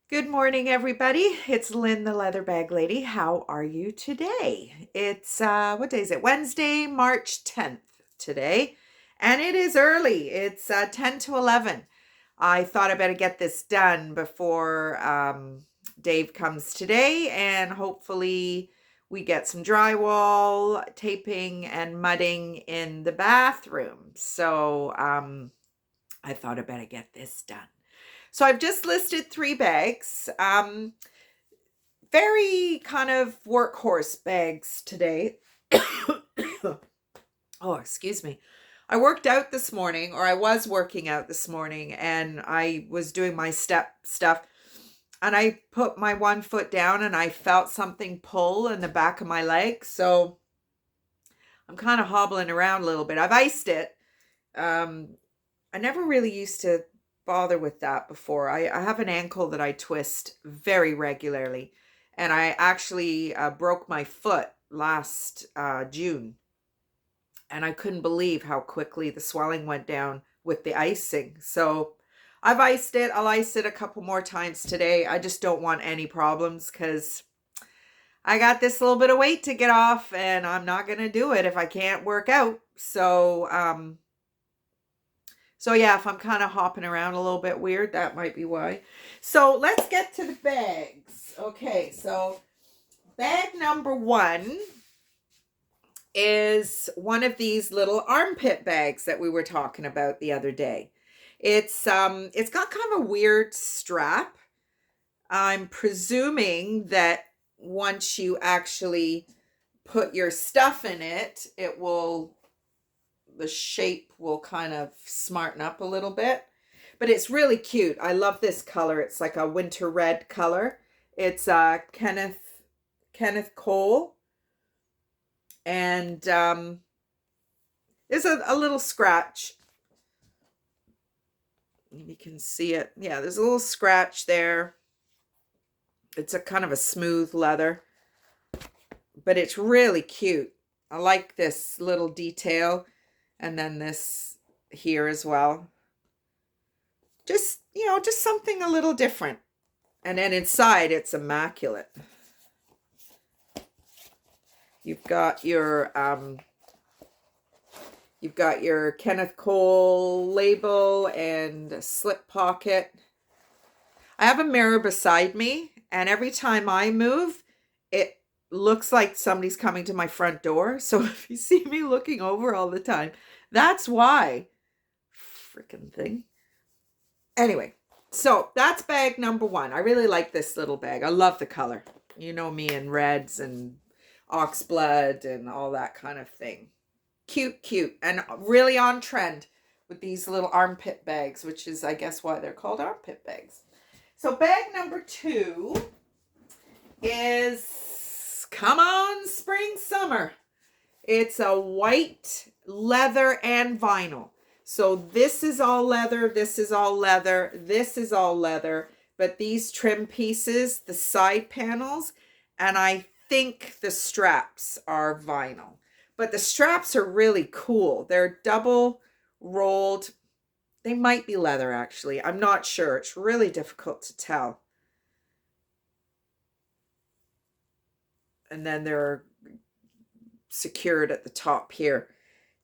Good morning, everybody. It's Lynn, the leather bag lady. How are you today? It's what day is it? Wednesday, March 10th today, and it is early. It's 10 to 11. I thought I better get this done before Dave comes today, and hopefully we get some drywall, taping, and mudding in the bathroom. So I thought I better get this done. So I've just listed 3 bags. Very kind of workhorse bags today. Oh, excuse me. I worked out this morning, or I was working out this morning, and I was doing my step stuff. And I put my one foot down and I felt something pull in the back of my leg. So I'm kind of hobbling around a little bit. I've iced it. I never really used to bother with that before. I have an ankle that I twist very regularly, and I actually broke my foot last June, and I couldn't believe how quickly the swelling went down with the icing. So I've iced it. I'll ice it a couple more times today. I just don't want any problems because I got this little bit of weight to get off, and I'm not going to do it if I can't work out. So yeah, if I'm kind of hopping around a little bit weird, that might be why. So let's get to the bags. Okay, so bag number 1 is one of these little armpit bags that we were talking about the other day. It's got kind of a weird strap. I'm presuming that once you actually put your stuff in it, the shape will kind of smarten up a little bit. But it's really cute. I love this color. It's like a winter red color. It's Kenneth Cole. And there's a little scratch. You can see it. Yeah, there's a little scratch there. It's a kind of a smooth leather. But it's really cute. I like this little detail. And then this here as well. Just something a little different. And then inside, it's immaculate. You've got your Kenneth Cole label and a slip pocket. I have a mirror beside me, and every time I move, it looks like somebody's coming to my front door. So if you see me looking over all the time, that's why. Freaking thing. Anyway, so that's bag number 1. I really like this little bag. I love the color. You know me in reds and oxblood and all that kind of thing. Cute, and really on trend with these little armpit bags, which is, I guess, why they're called armpit bags. So bag number 2 is, come on, spring, summer. It's a white leather and vinyl. So this is all leather, this is all leather, this is all leather, but these trim pieces, the side panels, and I think the straps are vinyl. But the straps are really cool. They're double rolled. They might be leather, actually. I'm not sure. It's really difficult to tell. And then they're secured at the top here.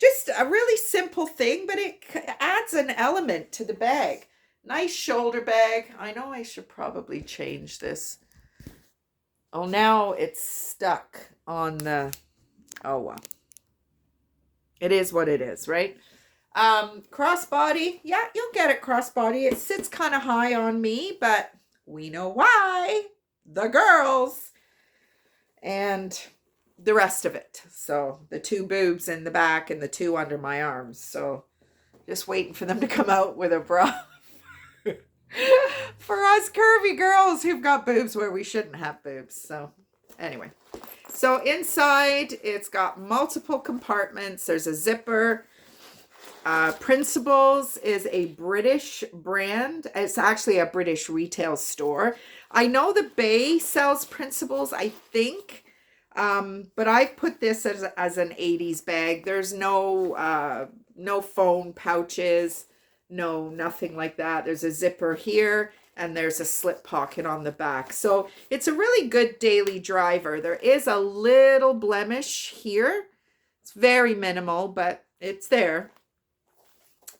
Just a really simple thing, but it adds an element to the bag. Nice shoulder bag. I know I should probably change this. Oh, now it's stuck on the... Oh, well. It is what it is, right? Crossbody. Yeah, you'll get it crossbody. It sits kind of high on me, but we know why. The girls. And the rest of it. So the 2 boobs in the back and the 2 under my arms. So just waiting for them to come out with a bra. For us curvy girls who've got boobs where we shouldn't have boobs. So anyway. So inside, it's got multiple compartments. There's a zipper. Principles is a British brand. It's actually a British retail store. I know the Bay sells Principles, I think. But I've put this as an 80s bag. There's no phone pouches, no, nothing like that. There's a zipper here, and there's a slip pocket on the back. So it's a really good daily driver. There is a little blemish here. It's very minimal, but it's there.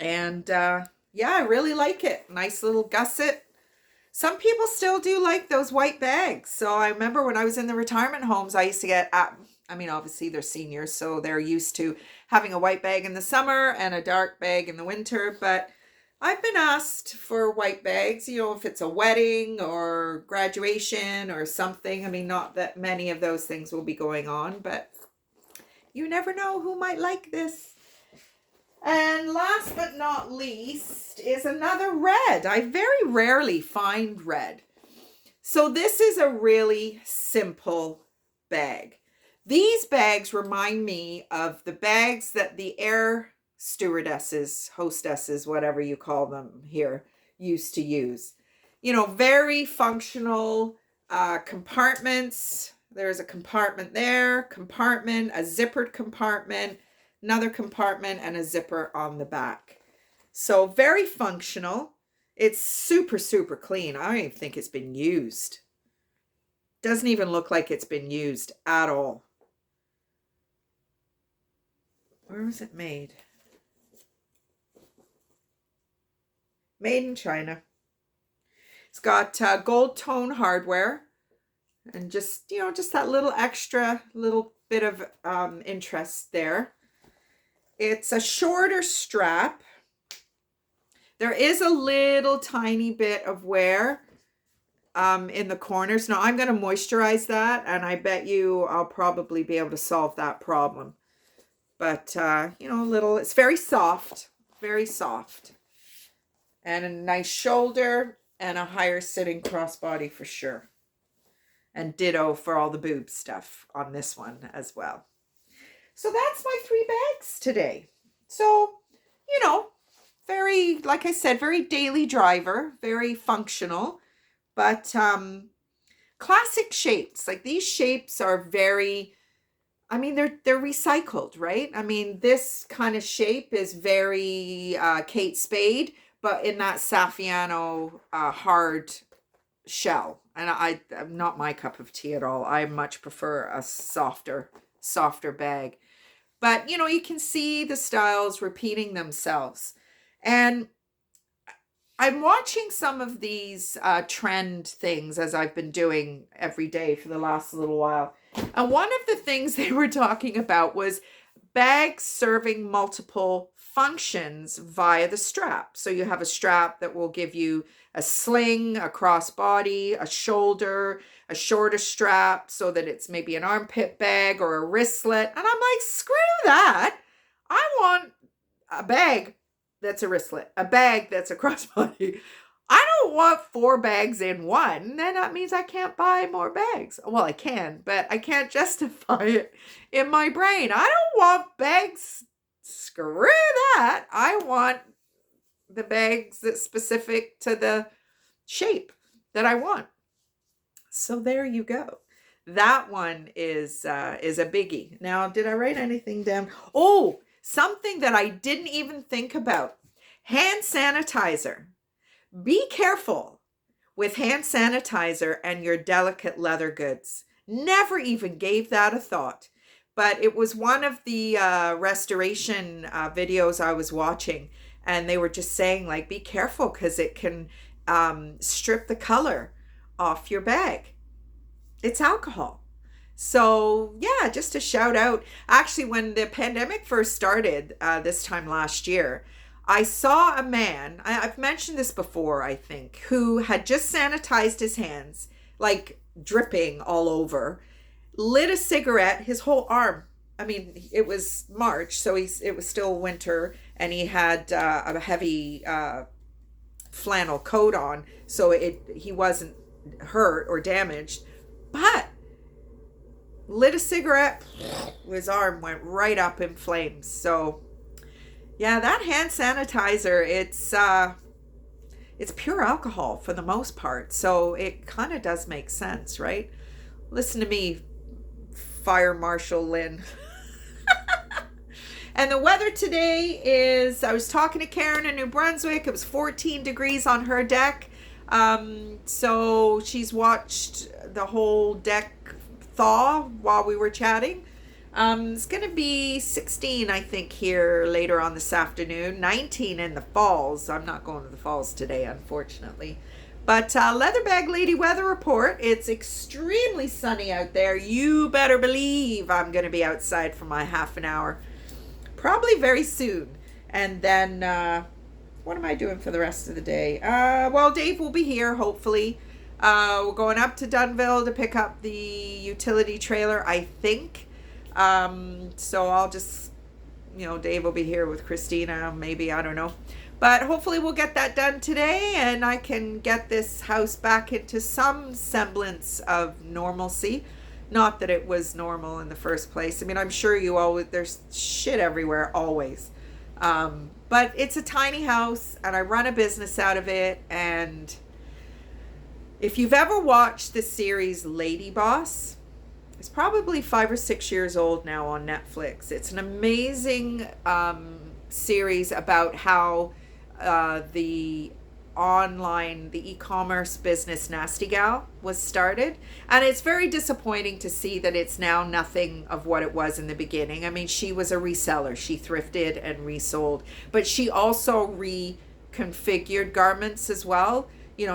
And yeah, I really like it. Nice little gusset. Some people still do like those white bags. So I remember when I was in the retirement homes, I used to get, I mean, obviously they're seniors, so they're used to having a white bag in the summer and a dark bag in the winter. But I've been asked for white bags, you know, if it's a wedding or graduation or something. I mean, not that many of those things will be going on, but you never know who might like this. And last but not least is another red. I very rarely find red. So this is a really simple bag. These bags remind me of the bags that the air stewardesses, hostesses, whatever you call them here, used to use. You know, very functional compartments. There's a compartment there, compartment, a zippered compartment, another compartment, and a zipper on the back. So very functional. It's super, super clean. I don't even think it's been used. Doesn't even look like it's been used at all. Where was it made? Made in China. It's got gold tone hardware and just, you know, just that little extra little bit of interest there. It's a shorter strap. There is a little tiny bit of wear in the corners. Now I'm going to moisturize that, and I bet you I'll probably be able to solve that problem. But, you know, it's very soft, and a nice shoulder and a higher sitting crossbody for sure. And ditto for all the boob stuff on this one as well. So that's my 3 bags today. So, you know, very, like I said, very daily driver, very functional, but classic shapes. Like these shapes are very, I mean, they're recycled, right? I mean, this kind of shape is very Kate Spade, but in that Saffiano hard shell. And I'm not my cup of tea at all. I much prefer a softer bag. But, you know, you can see the styles repeating themselves. And I'm watching some of these trend things as I've been doing every day for the last little while. And one of the things they were talking about was bags serving multiple functions via the strap. So you have a strap that will give you a sling, a crossbody, a shoulder, a shorter strap so that it's maybe an armpit bag or a wristlet. And I'm like, screw that. I want a bag that's a wristlet, a bag that's a crossbody. I don't want 4 bags in one. Then that means I can't buy more bags. Well, I can, but I can't justify it in my brain. I don't want bags. Screw that. I want the bags that's specific to the shape that I want. So there you go. That one is a biggie. Now, did I write anything down? Oh, something that I didn't even think about. Hand sanitizer. Be careful with hand sanitizer and your delicate leather goods. Never even gave that a thought. But it was one of the restoration videos I was watching, and they were just saying, like, be careful because it can strip the color off your bag. It's alcohol. So, yeah, just a shout out. Actually, when the pandemic first started this time last year, I saw a man, I've mentioned this before, I think, who had just sanitized his hands, like dripping all over, lit a cigarette, his whole arm. I mean, it was March, so it was still winter, and he had a heavy flannel coat on, so he wasn't hurt or damaged, but lit a cigarette, his arm went right up in flames. So yeah, that hand sanitizer, it's pure alcohol for the most part, so it kind of does make sense, right? Listen to me, Fire Marshal Lynn. And the weather today is, I was talking to Karen in New Brunswick, it was 14 degrees on her deck. So she's watched the whole deck thaw while we were chatting. It's going to be 16, I think, here later on this afternoon. 19 in the falls. I'm not going to the falls today, unfortunately. But Leatherbag Lady weather report. It's extremely sunny out there. You better believe I'm going to be outside for my half an hour. Probably very soon. And then, what am I doing for the rest of the day? Well, Dave will be here, hopefully. We're going up to Dunville to pick up the utility trailer, I think. So I'll just, Dave will be here with Christina, maybe, I don't know. But hopefully we'll get that done today and I can get this house back into some semblance of normalcy. Not that it was normal in the first place. I mean, I'm sure there's shit everywhere, always. But it's a tiny house and I run a business out of it. And if you've ever watched the series Lady Boss, it's probably 5 or 6 years old now on Netflix. It's an amazing series about how the e-commerce business Nasty Gal was started. And it's very disappointing to see that it's now nothing of what it was in the beginning. I mean, she was a reseller. She thrifted and resold, but she also reconfigured garments as well.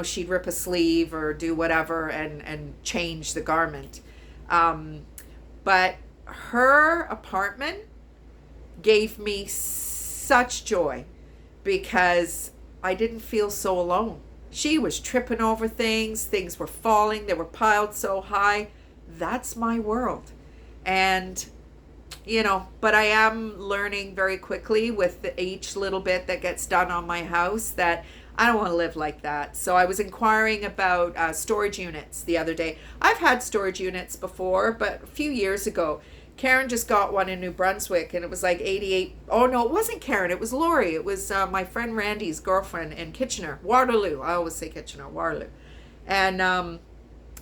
She'd rip a sleeve or do whatever and change the garment. But her apartment gave me such joy because I didn't feel so alone. She was tripping over things were falling, they were piled so high. That's my world. And, but I am learning very quickly with each little bit that gets done on my house that I don't want to live like that. So I was inquiring about storage units the other day. I've had storage units before, but a few years ago, Karen just got one in New Brunswick and it was like 88. Oh no, it wasn't Karen. It was Lori. It was my friend Randy's girlfriend in Kitchener, Waterloo. I always say Kitchener, Waterloo. And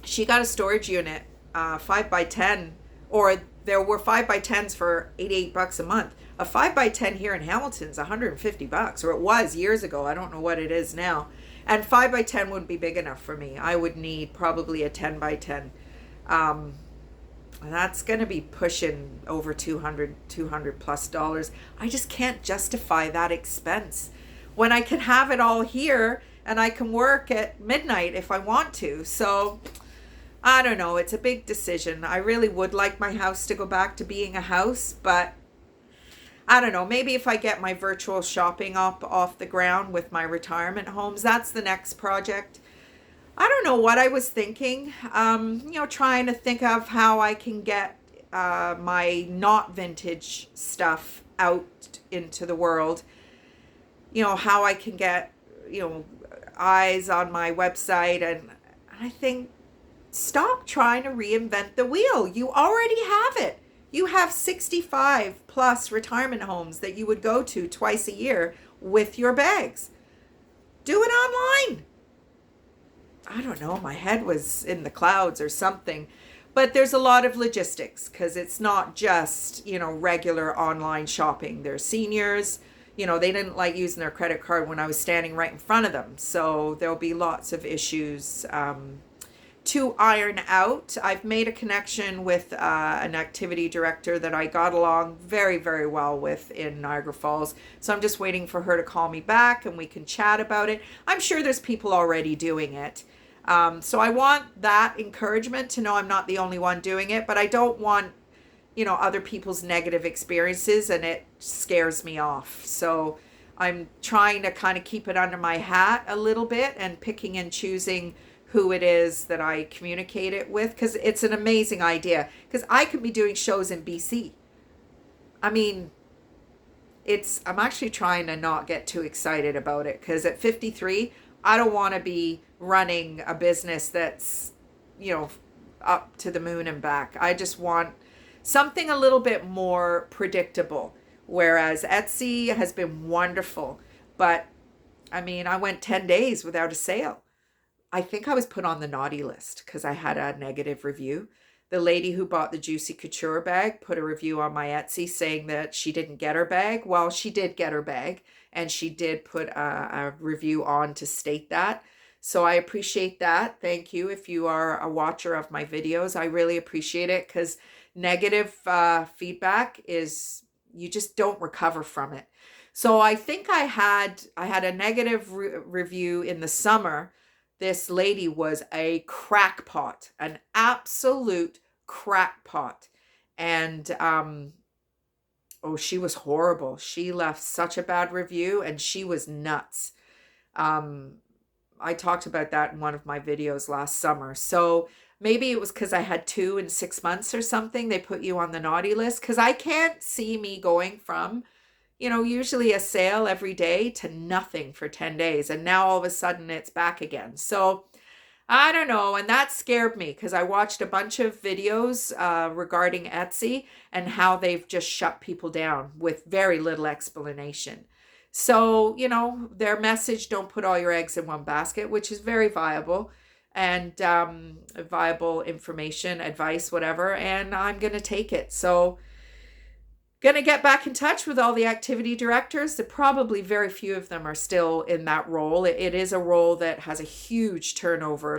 she got a storage unit, 5x10, or there were 5x10s for $88 a month. A 5x10 here in Hamilton is $150, or it was years ago. I don't know what it is now. And 5x10 wouldn't be big enough for me. I would need probably a 10x10. That's going to be pushing over $200 plus dollars. I just can't justify that expense when I can have it all here and I can work at midnight if I want to. So I don't know. It's a big decision. I really would like my house to go back to being a house, but I don't know. Maybe if I get my virtual shopping off the ground with my retirement homes, that's the next project. I don't know what I was thinking, trying to think of how I can get my not vintage stuff out into the world. How I can get, eyes on my website. And I think, stop trying to reinvent the wheel. You already have it. You have 65 plus retirement homes that you would go to twice a year with your bags. Do it online. I don't know, my head was in the clouds or something. But there's a lot of logistics because it's not just, regular online shopping. There's seniors, they didn't like using their credit card when I was standing right in front of them. So there'll be lots of issues to iron out. I've made a connection with an activity director that I got along very, very well with in Niagara Falls. So I'm just waiting for her to call me back and we can chat about it. I'm sure there's people already doing it. So I want that encouragement to know I'm not the only one doing it, but I don't want, other people's negative experiences, and it scares me off. So I'm trying to kind of keep it under my hat a little bit and picking and choosing who it is that I communicate it with, because it's an amazing idea. Because I could be doing shows in BC. I mean, I'm actually trying to not get too excited about it, because at 53, I don't want to be running a business that's, up to the moon and back. I just want something a little bit more predictable. Whereas Etsy has been wonderful. But, I mean, I went 10 days without a sale. I think I was put on the naughty list because I had a negative review. The lady who bought the Juicy Couture bag put a review on my Etsy saying that she didn't get her bag. Well, she did get her bag, and she did put a review on to state that. So I appreciate that. Thank you. If you are a watcher of my videos, I really appreciate it, because negative feedback is, you just don't recover from it. So I think I had a negative review in the summer. This lady was a crackpot, an absolute crackpot. And oh, she was horrible. She left such a bad review, and she was nuts. Um, I talked about that in one of my videos last summer. So maybe it was because I had 2 in 6 months or something. They put you on the naughty list, because I can't see me going from, usually a sale every day to nothing for 10 days. And now all of a sudden it's back again. So I don't know. And that scared me, because I watched a bunch of videos regarding Etsy and how they've just shut people down with very little explanation. So, their message, don't put all your eggs in one basket, which is very viable, and viable information, advice, whatever. And I'm going to take it. So, going to get back in touch with all the activity directors. Probably very few of them are still in that role. It is a role that has a huge turnover,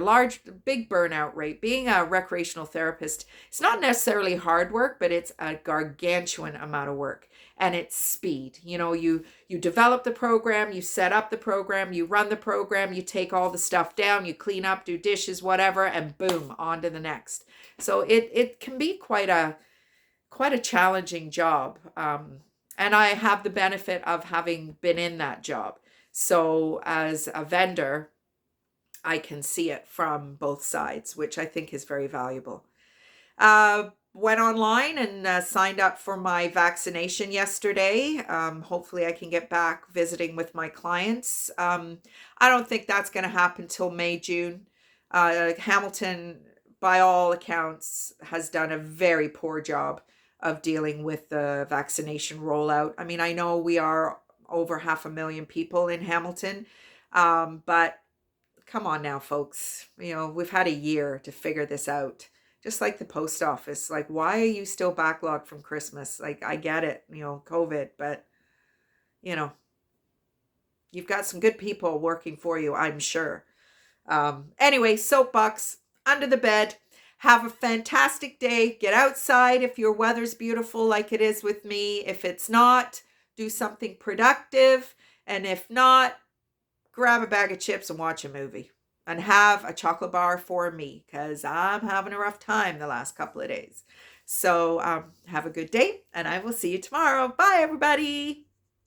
big burnout rate. Being a recreational therapist, it's not necessarily hard work, but it's a gargantuan amount of work. And it's speed. You develop the program, you set up the program, you run the program, you take all the stuff down, you clean up, do dishes, whatever, and boom, on to the next. So it can be quite a challenging job. And I have the benefit of having been in that job. So as a vendor, I can see it from both sides, which I think is very valuable. Went online and signed up for my vaccination yesterday. Hopefully I can get back visiting with my clients. I don't think that's going to happen till May, June. Hamilton, by all accounts, has done a very poor job of dealing with the vaccination rollout. I mean, I know we are over 500,000 people in Hamilton, but come on now, folks. We've had a year to figure this out. Just like the post office. Like, why are you still backlogged from Christmas? Like, I get it, COVID, but, you've got some good people working for you, I'm sure. Anyway, soapbox, under the bed. Have a fantastic day. Get outside if your weather's beautiful like it is with me. If it's not, do something productive. And if not, grab a bag of chips and watch a movie. And have a chocolate bar for me, because I'm having a rough time the last couple of days. So have a good day, and I will see you tomorrow. Bye, everybody.